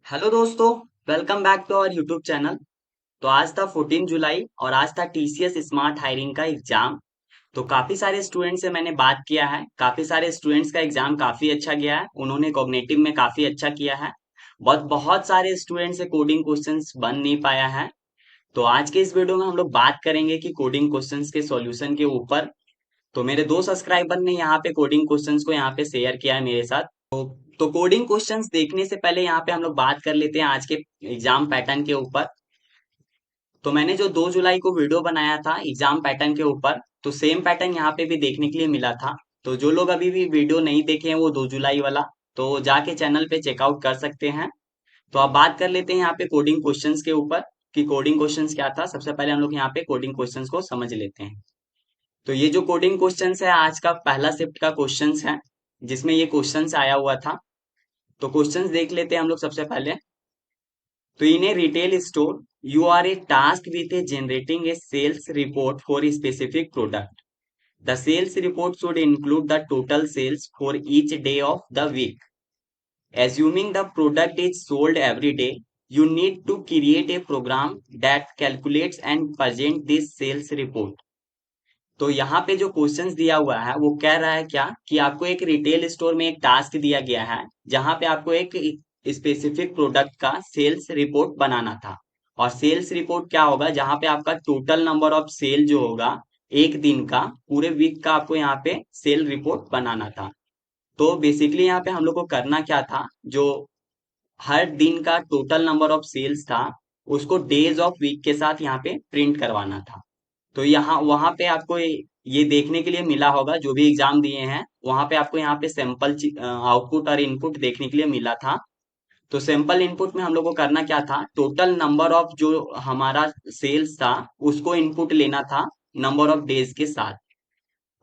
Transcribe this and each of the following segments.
Hello दोस्तों। Welcome back to our YouTube channel. तो आज था 14 जुलाई और आज था टीसीएस स्मार्ट हायरिंग का एग्जाम। तो काफी सारे स्टूडेंट्स से मैंने बात किया है, काफी सारे स्टूडेंट्स का एग्जाम काफी अच्छा गया है, उन्होंने कॉग्निटिव में काफी अच्छा किया है। बहुत बहुत सारे स्टूडेंट्स से कोडिंग क्वेश्चंस बन नहीं पाया है। तो आज के इस वीडियो में हम लोग बात करेंगे कि कोडिंग क्वेश्चंस के सॉल्यूशन के ऊपर। तो मेरे दो सब्सक्राइबर ने यहाँ पे कोडिंग क्वेश्चंस को यहाँ पे शेयर किया है मेरे साथ। तो कोडिंग क्वेश्चंस देखने से पहले यहाँ पे हम लोग बात कर लेते हैं आज के एग्जाम पैटर्न के ऊपर। तो मैंने जो 2 जुलाई को वीडियो बनाया था एग्जाम पैटर्न के ऊपर, तो सेम पैटर्न यहाँ पे भी देखने के लिए मिला था। तो जो लोग अभी भी वीडियो नहीं देखे हैं वो 2 जुलाई वाला, तो जाके चैनल पे चेकआउट कर सकते हैं। तो अब बात कर लेते हैं यहाँ पे कोडिंग क्वेश्चंस के ऊपर कि कोडिंग क्वेश्चंस क्या था। सबसे पहले हम लोग यहाँ पे कोडिंग क्वेश्चंस को समझ लेते हैं। तो ये जो कोडिंग क्वेश्चंस है आज का पहला शिफ्ट का क्वेश्चंस है, जिसमें ये क्वेश्चंस आया हुआ था। तो क्वेश्चंस देख लेते हैं हम लोग सबसे पहले। तो in a retail store, you are a tasked with a generating a sales report for a specific product. The sales report should include the total sales for each day of the week. Assuming the product is sold every day, you need to create a program that calculates and present this sales report. तो यहाँ पे जो questions दिया हुआ है वो कह रहा है क्या कि आपको एक रिटेल स्टोर में एक टास्क दिया गया है, जहां पे आपको एक स्पेसिफिक प्रोडक्ट का सेल्स रिपोर्ट बनाना था। और सेल्स रिपोर्ट क्या होगा, जहां पे आपका टोटल नंबर ऑफ सेल जो होगा एक दिन का, पूरे वीक का आपको यहाँ पे सेल रिपोर्ट बनाना था। तो बेसिकली यहाँ पे हम लोग को करना क्या था, जो हर दिन का टोटल नंबर ऑफ सेल्स था उसको डेज ऑफ वीक के साथ यहाँ पे प्रिंट करवाना था। तो यहाँ वहां पे आपको ये देखने के लिए मिला होगा, जो भी एग्जाम दिए हैं वहां पे आपको यहाँ पे सैंपल आउटपुट और इनपुट देखने के लिए मिला था। तो सैंपल इनपुट में हम लोग को करना क्या था, टोटल नंबर ऑफ जो हमारा सेल्स था उसको इनपुट लेना था नंबर ऑफ डेज के साथ।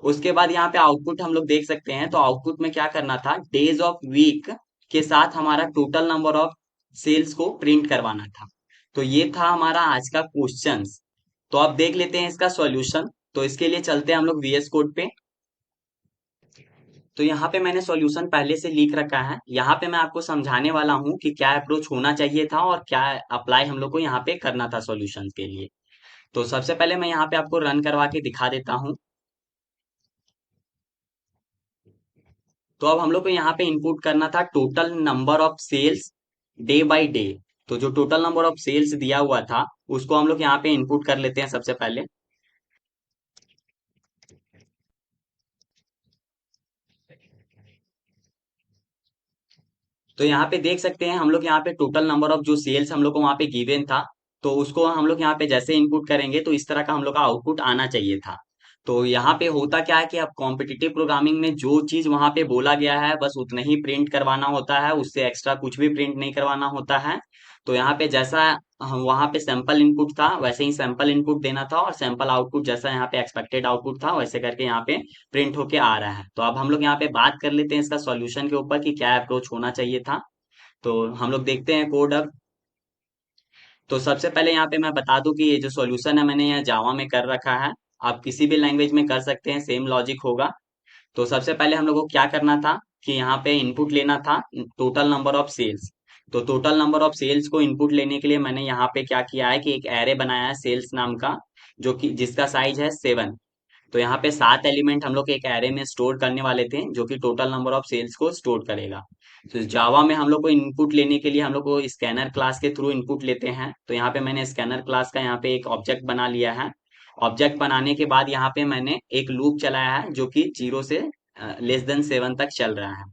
उसके बाद यहाँ पे आउटपुट हम लोग देख सकते हैं। तो आउटपुट में क्या करना था, डेज ऑफ वीक के साथ हमारा टोटल नंबर ऑफ सेल्स को प्रिंट करवाना था। तो ये था हमारा आज का क्वेश्चंस। तो अब देख लेते हैं इसका सॉल्यूशन। तो इसके लिए चलते हैं हम लोग वीएस कोड पे। तो यहाँ पे मैंने सॉल्यूशन पहले से लिख रखा है। यहाँ पे मैं आपको समझाने वाला हूँ कि क्या अप्रोच होना चाहिए था और क्या अप्लाई हम लोग को यहाँ पे करना था सॉल्यूशन के लिए। तो सबसे पहले मैं यहाँ पे आपको रन करवा के दिखा देता हूँ। तो अब हम लोग को यहाँ पे इनपुट करना था total number of sales day by day. तो जो टोटल नंबर ऑफ सेल्स दिया हुआ था उसको हम लोग यहाँ पे इनपुट कर लेते हैं सबसे पहले। तो यहाँ पे देख सकते हैं हम लोग यहाँ पे टोटल नंबर ऑफ जो सेल्स हम लोग को वहाँ पे गिवन था, तो उसको हम लोग यहाँ पे जैसे इनपुट करेंगे तो इस तरह का हम लोग का आउटपुट आना चाहिए था। तो यहाँ पे होता क्या है कि अब कॉम्पिटिटिव प्रोग्रामिंग में जो चीज वहां पे बोला गया है बस उतना ही प्रिंट करवाना होता है, उससे एक्स्ट्रा कुछ भी प्रिंट नहीं करवाना होता है। तो यहाँ पे जैसा हम वहां पे सैंपल इनपुट था वैसे ही सैंपल इनपुट देना था, और सैंपल आउटपुट जैसा यहाँ पे एक्सपेक्टेड आउटपुट था वैसे करके यहाँ पे प्रिंट होके आ रहा है। तो अब हम लोग यहाँ पे बात कर लेते हैं इसका सॉल्यूशन के ऊपर कि क्या अप्रोच होना चाहिए था। तो हम लोग देखते हैं कोड अब। तो सबसे पहले यहाँ पे मैं बता दूं कि ये जो सॉल्यूशन है मैंने यहाँ जावा में कर रखा है। आप किसी भी लैंग्वेज में कर सकते हैं, सेम लॉजिक होगा। तो सबसे पहले हम लोग को क्या करना था कि यहाँ पे इनपुट लेना था टोटल नंबर ऑफ सेल्स। तो टोटल नंबर ऑफ सेल्स को इनपुट लेने के लिए मैंने यहाँ पे क्या किया है कि एक एरे बनाया है सेल्स नाम का, जो कि जिसका साइज है 7। तो यहाँ पे 7 एलिमेंट हम लोग एक एरे में स्टोर करने वाले थे, जो कि टोटल नंबर ऑफ सेल्स को स्टोर करेगा। तो जावा में हम लोग को इनपुट लेने के लिए हम लोग को स्कैनर क्लास के थ्रू इनपुट लेते हैं। तो यहाँ पे मैंने स्कैनर क्लास का यहाँ पे एक ऑब्जेक्ट बना लिया है। ऑब्जेक्ट बनाने के बाद यहाँ पे मैंने एक लूप चलाया है जो कि 0 से लेस देन 7 तक चल रहा है।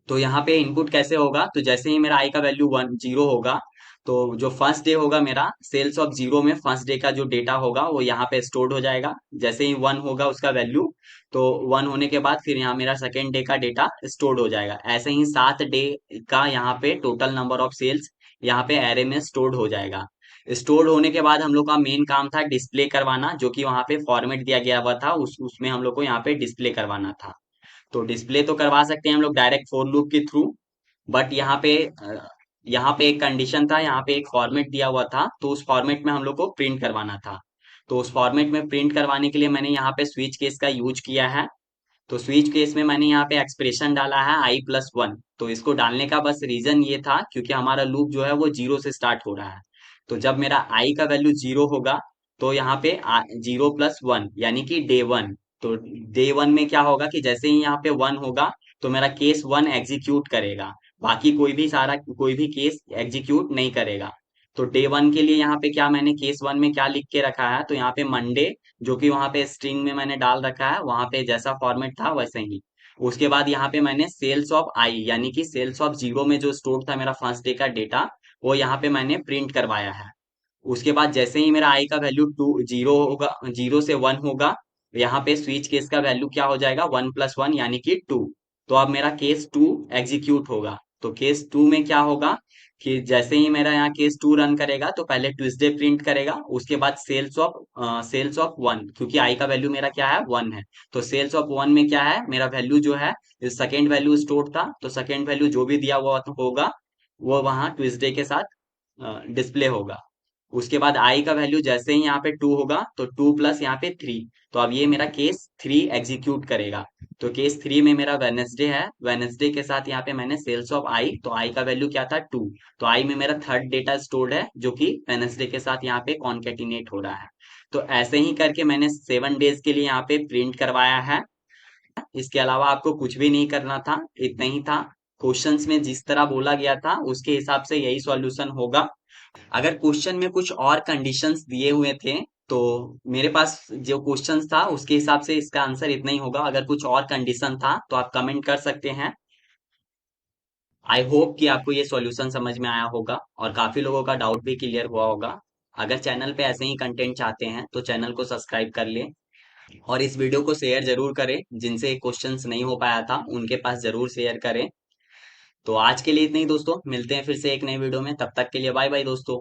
तो यहाँ पे इनपुट कैसे होगा, तो जैसे ही मेरा आई का वैल्यू 1 0 होगा, तो जो फर्स्ट डे होगा मेरा सेल्स ऑफ 0 में फर्स्ट डे का जो डेटा होगा वो यहाँ पे स्टोर्ड हो जाएगा। जैसे ही 1 होगा उसका वैल्यू, तो 1 होने के बाद फिर यहाँ मेरा सेकेंड डे का डेटा स्टोर्ड हो जाएगा। ऐसे ही 7 डे का यहाँ पे टोटल नंबर ऑफ सेल्स यहाँ पे एरे में स्टोर्ड हो जाएगा। स्टोर्ड होने के बाद हम लोग का मेन काम था डिस्प्ले करवाना, जो कि वहां पे फॉर्मेट दिया गया हुआ था उसमें हम लोग को यहाँ पे डिस्प्ले करवाना था। तो डिस्प्ले तो करवा सकते हैं हम लोग डायरेक्ट फॉर लूप के थ्रू, बट यहाँ पे एक कंडीशन था, यहाँ पे एक फॉर्मेट दिया हुआ था, तो उस फॉर्मेट में हम लोग को प्रिंट करवाना था। तो उस फॉर्मेट में प्रिंट करवाने के लिए मैंने यहाँ पे स्विच केस का यूज किया है। तो स्विच केस में मैंने यहाँ पे एक्सप्रेशन डाला है i+1। तो इसको डालने का बस रीजन ये था क्योंकि हमारा लूप जो है वो जीरो से स्टार्ट हो रहा है। तो जब मेरा आई का वैल्यू जीरो होगा तो यहाँ पे 0+1 यानी कि डे 1। तो डे 1 में क्या होगा कि जैसे ही यहाँ पे 1 होगा तो मेरा केस 1 एग्जीक्यूट करेगा, बाकी कोई भी केस एग्जीक्यूट नहीं करेगा। तो डे 1 के लिए यहाँ पे क्या मैंने केस 1 में क्या लिख के रखा है, तो यहाँ पे मंडे, जो कि वहां पे स्ट्रिंग में मैंने डाल रखा है, वहां पे जैसा फॉर्मेट था वैसे ही। उसके बाद यहाँ पे मैंने सेल्स ऑफ आई यानी कि सेल्स ऑफ जीरो में जो स्टोर था मेरा फर्स्ट डे का डेटा, वो यहाँ पे मैंने प्रिंट करवाया है। उसके बाद जैसे ही मेरा आई का वैल्यू टू जीरो होगा, 0 से 1 होगा, यहाँ पे स्विच केस का वैल्यू क्या हो जाएगा, 1+1 यानी कि 2। तो अब मेरा केस 2 एग्जीक्यूट होगा। तो केस 2 में क्या होगा कि जैसे ही मेरा यहाँ केस 2 रन करेगा तो पहले ट्यूसडे प्रिंट करेगा, उसके बाद सेल्स ऑफ 1, क्योंकि आई का वैल्यू मेरा क्या है, 1 है। तो सेल्स ऑफ 1 में क्या है, मेरा वैल्यू जो है सेकेंड वैल्यू स्टोर था, तो सेकेंड वैल्यू जो भी दिया हुआ होगा वो वहां ट्यूसडे के साथ डिस्प्ले होगा। उसके बाद आई का वैल्यू जैसे ही यहाँ पे 2 होगा तो 2+ यहाँ पे 3। तो अब ये मेरा केस 3 एग्जीक्यूट करेगा। तो केस 3 में मेरा वेनेसडे है, वेनेसडे के साथ यहाँ पे मैंने सेल्स ऑफ आई, तो आई का वैल्यू क्या था, 2। तो आई में मेरा थर्ड डेटा स्टोर्ड है जो कि वेनेसडे के साथ यहाँ पे कॉन्केटिनेट हो रहा है। तो ऐसे ही करके मैंने 7 डेज के लिए यहाँ पे प्रिंट करवाया है। इसके अलावा आपको कुछ भी नहीं करना था, इतना ही था। क्वेश्चंस में जिस तरह बोला गया था उसके हिसाब से यही सॉल्यूशन होगा। अगर क्वेश्चन में कुछ और कंडीशंस दिए हुए थे तो मेरे पास जो क्वेश्चंस था उसके हिसाब से इसका आंसर इतना ही होगा। अगर कुछ और कंडीशन था तो आप कमेंट कर सकते हैं। आई होप कि आपको ये सॉल्यूशन समझ में आया होगा और काफी लोगों का डाउट भी क्लियर हुआ होगा। अगर चैनल पे ऐसे ही कंटेंट चाहते हैं तो चैनल को सब्सक्राइब कर लें और इस वीडियो को शेयर जरूर करें। जिनसे क्वेश्चंस नहीं हो पाया था उनके पास जरूर शेयर करें। तो आज के लिए इतना ही दोस्तों, मिलते हैं फिर से एक नए वीडियो में। तब तक के लिए बाय बाय दोस्तों।